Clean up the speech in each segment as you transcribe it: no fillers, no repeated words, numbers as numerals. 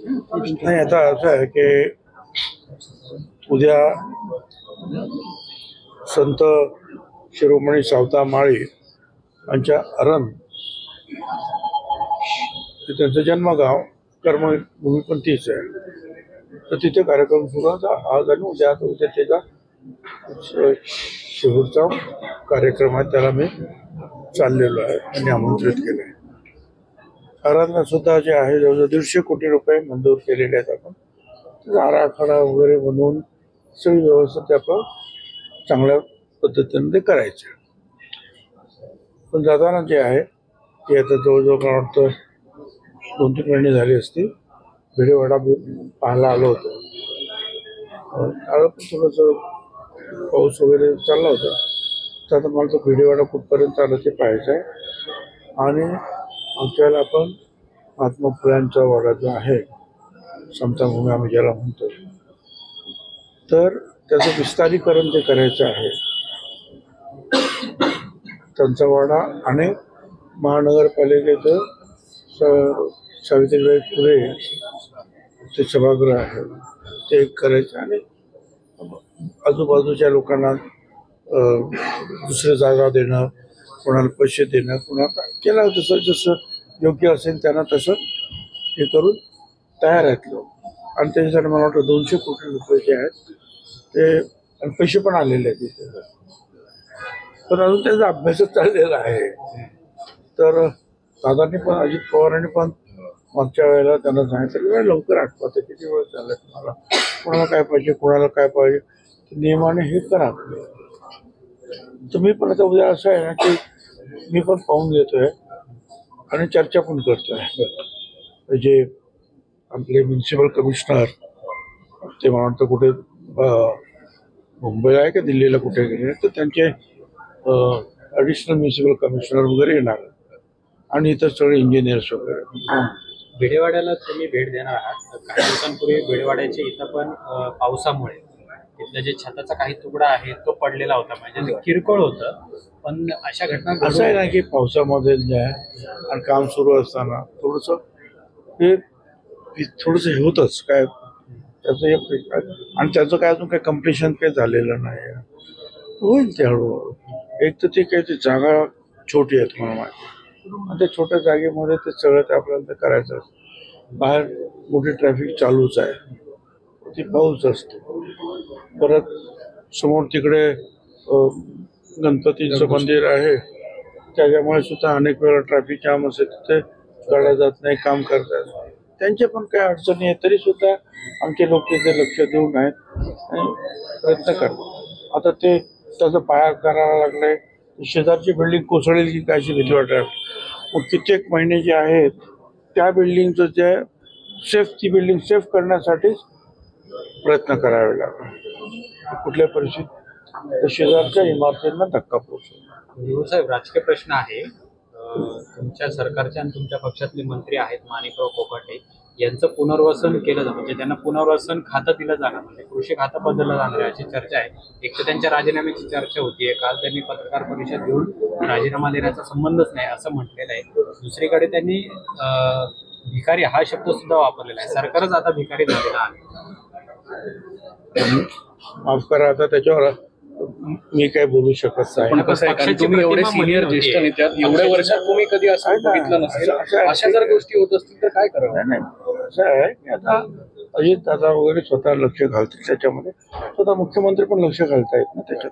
नाही, आता असं आहे की उद्या संत शिरोमणी सावता माळी यांच्या अरण त्यांचं जन्मगाव कर्मभूमी पण तीच आहे. तर तिथे कार्यक्रम सुरू आहे आज आणि उद्या. उद्या त्याचा शेवटचा कार्यक्रम आहे, त्याला मी चाललेलो आहे आणि आमंत्रित केलं आहे. अरणला सुद्धा जे आहे जवळजवळ 150 कोटी रुपये मंजूर केलेले आहेत. आपण त्याचा आराखडा वगैरे बनवून सगळी व्यवस्था ते आपण चांगल्या पद्धतीने ते करायचं. पण जाताना जे आहे ते आता जवळजवळ मला वाटतं 2-3 महिने झाले असतील. भिडेवाडा पाहायला आलो होतो. आलं पण थोडंसं पाऊस वगैरे चालला होता. तर आता मला तो भिडेवाडा कुठपर्यंत आलं ते पाहायचं आहे. आणि आमच्याला आपण महात्मा फुल्यांचा वाडा जो आहे, समताभूमी आम्ही ज्याला म्हणतो, तर त्याचं विस्तारीकरण ते करायचं आहे. त्यांचा वाडा आणि महानगरपालिकेचं सावित्रीबाई फुले ते सभागृह आहे ते करायचं. आणि आजूबाजूच्या लोकांना दुसरी जागा देणं, कोणाला पैसे देणं, कोणाला केलं जसं जसं योग्य असेल त्यांना तसं हे करून तयार आहेत लोक. आणि त्याच्यासाठी मला वाटतं 200 कोटी रुपये जे आहेत ते, आणि पैसे पण आलेले आहेत तिथे. पण अजून त्याचा अभ्यासच चाललेला आहे. तर दादांनी पण, अजित पवारांनी पण मागच्या वेळेला त्यांना सांगितलं की लवकर आठवा, ते किती वेळ चाललं तुम्हाला, कोणाला काय पाहिजे, कोणाला काय पाहिजे, नियमाने हे करा. तुम्ही पण आता उद्या असं आहे ना की मी पण पाहून घेतोय आणि चर्चा पण करतोय. जे आपले म्युन्सिपल कमिशनर ते मला वाटतं कुठे मुंबईला आहे का दिल्लीला कुठे गेले, तर त्यांचे ॲडिशनल म्युन्सिपल कमिशनर वगैरे येणार आणि इतर सगळे इंजिनियर्स वगैरे. भिडेवाड्याला तुम्ही भेट देणार आहात. काही दिवसांपूर्वी भिडेवाड्याच्या इथं पण पावसामुळे तिथलं जे छताचा काही तुकडा आहे तो पडलेला होता, म्हणजे ते किरकोळ होतं. पण अशा घटना असं आहे ना की पावसामध्ये जे आहे आणि काम सुरू असताना थोडंसं हे होतंच काय त्याचं. आणि त्याचं काय अजून काही कम्प्लिशन काही झालेलं नाही, होईल ते हळूहळू. एक तर ते काही ती जागा छोटी आहे तुम्हाला माहिती, आणि त्या छोट्या जागेमध्ये ते सगळं ते आपल्याला ते करायचं असतं. बाहेर मोठी ट्रॅफिक चालूच आहे, ती पाऊस असतो. परत समोर तिकडे गणपतीचं मंदिर आहे, त्याच्यामुळे सुद्धा अनेक वेळा ट्रॅफिक जाम असते, तिथे गाड्या जात नाही, काम करतात. त्यांचे पण काही अडचणी आहेत, तरी सुद्धा आमचे लोक तिथे लक्ष देऊन आहेत आणि प्रयत्न करतात. आता ते त्याचं पाया करायला लागलंय, शेजारची बिल्डिंग कोसळेल की काय अशी भीती वाटत. मग कित्येक महिने जे आहेत त्या बिल्डिंगचं जे ती बिल्डिंग सेफ करण्यासाठीच प्रयत्न करावे लागतात. कुठल्या परिस्थितीत शेजारच्या इमारतींना धक्का पोहोचतो. साहेब, राजकीय प्रश्न आहे. तुमच्या सरकारचे आणि तुमच्या पक्षातले मंत्री आहेत माणिकराव कोकाटे, यांचं पुनर्वसन केलं जातं, म्हणजे त्यांना पुनर्वसन खातं दिलं जाणार, म्हणजे कृषी खातं बदललं जाणार अशी चर्चा आहे. एक तर त्यांच्या राजीनाम्याची चर्चा होतीये. काल त्यांनी पत्रकार परिषद घेऊन राजीनामा देण्याचा संबंधच नाही असं म्हटलेलं आहे. दुसरीकडे त्यांनी भिकारी हा शब्द सुद्धा वापरलेला आहे. सरकारच आता भिकारी झालेला आहे. माफ करा, आता त्याच्यावर मी काय बोलू शकत नाही. तुम्ही एवढे सिनियर ज्येष्ठ नेते एवढ्या वर्षात तुम्ही कधी असं बघितलं नसेल. अशा जर गोष्टी होत असतील तर काय करावं? नाही, असं आहे की आता अजित दादा वगैरे स्वतः लक्ष घालतील त्याच्यामध्ये, स्वतः मुख्यमंत्री पण लक्ष घालतायत ना त्याच्यात.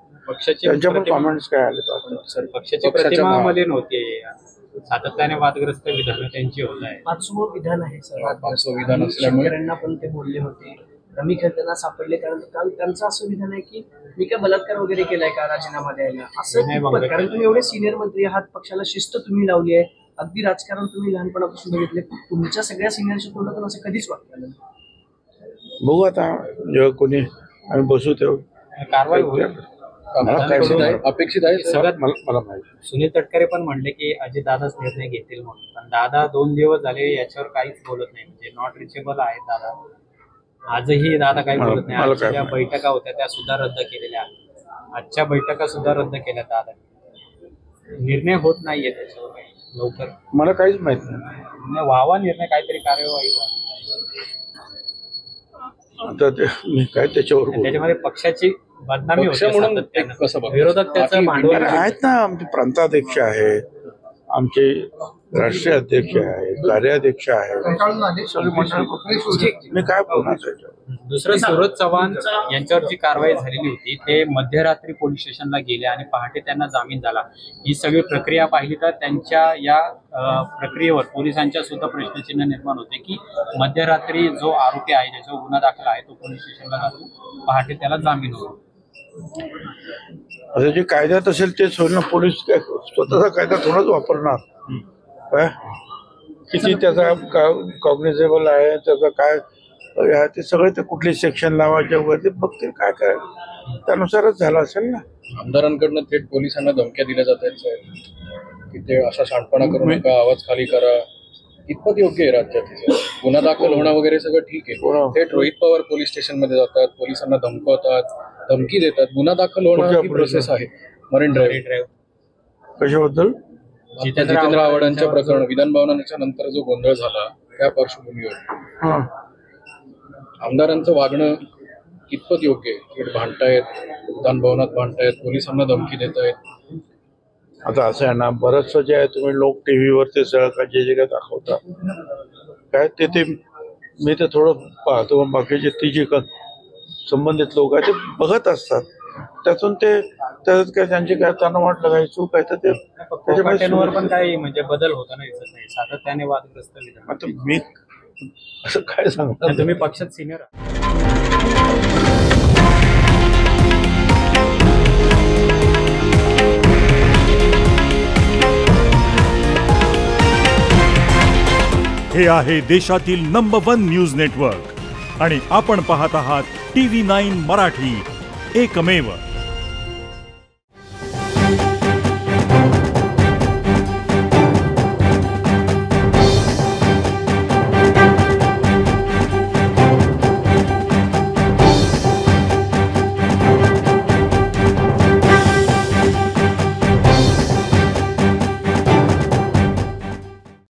त्यांच्या पण कॉमेंट्स काय आले? पक्षाची प्रतिमा मध्ये नव्हती. सातत्याने वादग्रस्त विधान त्यांची होत आहे. 500 विधान आहे सर. 500 विधान असल्यामुळे शेतकऱ्यांना पण ते बोलले होते. रमी खेळताना सापडले, कारण काल त्यांचं असं विधान आहे की मी काय बलात्कार वगैरे केलाय का राजीनामा द्यायला, असं. कारण तुम्ही एवढे सिनियर मंत्री आहात, पक्षाला शिस्त तुम्ही लावली आहे, अगदी राजकारण तुम्ही लहानपणापासून बघितले. तुमच्या सगळ्या सिनियरच्या तोंडातून असं कधीच वाटलं नाही. बघू आता जेव्हा कोणी आम्ही बसू तेव्हा कारवाई होईल. अपेक्षित आहे. सगळ्यात मला माहिती. सुनील तटकरे पण म्हणले की अजितदादाच निर्णय घेतील म्हणून, पण दादा 2 दिवस झाले याच्यावर काहीच बोलत नाही, म्हणजे नॉट रिचेबल आहे दादा. आजही दादा काही बोलत नाही. आजच्या ज्या बैठका होत्या त्या सुद्धा रद्द केलेल्या आहेत. आजच्या बैठका सुद्धा रद्द केल्या दादा. निर्णय होत नाहीये त्याच्यावर लवकर. मला काहीच माहित नाही. व्हावा निर्णय, काहीतरी कार्यवाही व्हावी. आता ते मी काय त्याच्यावर बोलू? त्याच्यामध्ये पक्षाची बदनामी पक्ष होते म्हणून सातत्यानं. कसं बघता? विरोधक त्याचं बाकी भांडवल अरे आहेत ना, आमचे प्रांताध्यक्ष आहेत, आमचे राष्ट्रीय अध्यक्ष आहेत, कार्याध्यक्ष आहेत. मी काय बोलणार त्याच्यावर? दुसरं सुरज चव्हाण यांच्यावर जी कारवाई झालेली होती ते मध्यरात्री पोलीस स्टेशनला गेले आणि पहाटे त्यांना जामीन झाला. ही सगळी प्रक्रिया पाहिली तर त्यांच्या या प्रक्रियेवर पोलिसांच्या सुद्धा प्रश्नचिन्ह निर्माण होते की मध्यरात्री जो आरोपी आहे ज्याचा गुन्हा दाखल आहे तो पोलीस स्टेशनला जातो, पहाटे त्याला जामीन होतो. असं जे कायद्यात असेल तेच होईल ना. पोलीस काय स्वतःचा कायदा थोडाच वापरणार काय? किती त्याचा कॉग्निझेबल आहे, त्याचा काय आहे ते सगळे, ते कुठले सेक्शन लावायचे वगैरे ते बघतील काय काय त्यानुसारच झालं असेल ना. आमदारांकडनं थेट पोलिसांना धमक्या दिल्या जात आहेत साहेब की ते असा शांतपणा करू नका, आवाज खाली करा. कितपत योग्य आहे राज्यात हे सगळं? गुन्हा दाखल होणं वगैरे सगळं ठीक आहे. थेट रोहित पवार पोलीस स्टेशन मध्ये जातात, पोलिसांना धमकवतात, धमकी देतात. गुन्हा दाखल होणं ही प्रोसेस आहे. मरीन ड्राईव्ह कशाबद्दल? जितेंद्र आव्हाडांच्या प्रकरण विधान भवनाच्या नंतर जो गोंधळ झाला त्या पार्श्वभूमीवर आमदारांचं वागणं कितपत योग्य आहे? थेट भांडतायत, विधान भवनात भांडतायत, पोलिसांना धमकी देत आहेत. आता असं आहे ना, बरंचसं जे आहे तुम्ही लोक टीव्हीवर ते सगळं जे काय दाखवता काय ते मी ते थोडं पाहतो. बाकीचे ती जी संबंधित लोक आहेत ते बघत असतात, त्यातून ते त्याच्यात काय त्यांची काय त्यांना वाटलं काही चूक आहे तर ते त्याच्यावर पण काही म्हणजे बदल होता ना दिसत नाही, सातत्याने वादग्रस्त विधान. आता मी असं काय सांगणार? आणि तुम्ही पक्षात सिनियर हे आहे देशातील नंबर 1 न्यूज नेटवर्क आणि आपण पाहत आहात TV9 मराठी, एकमेव.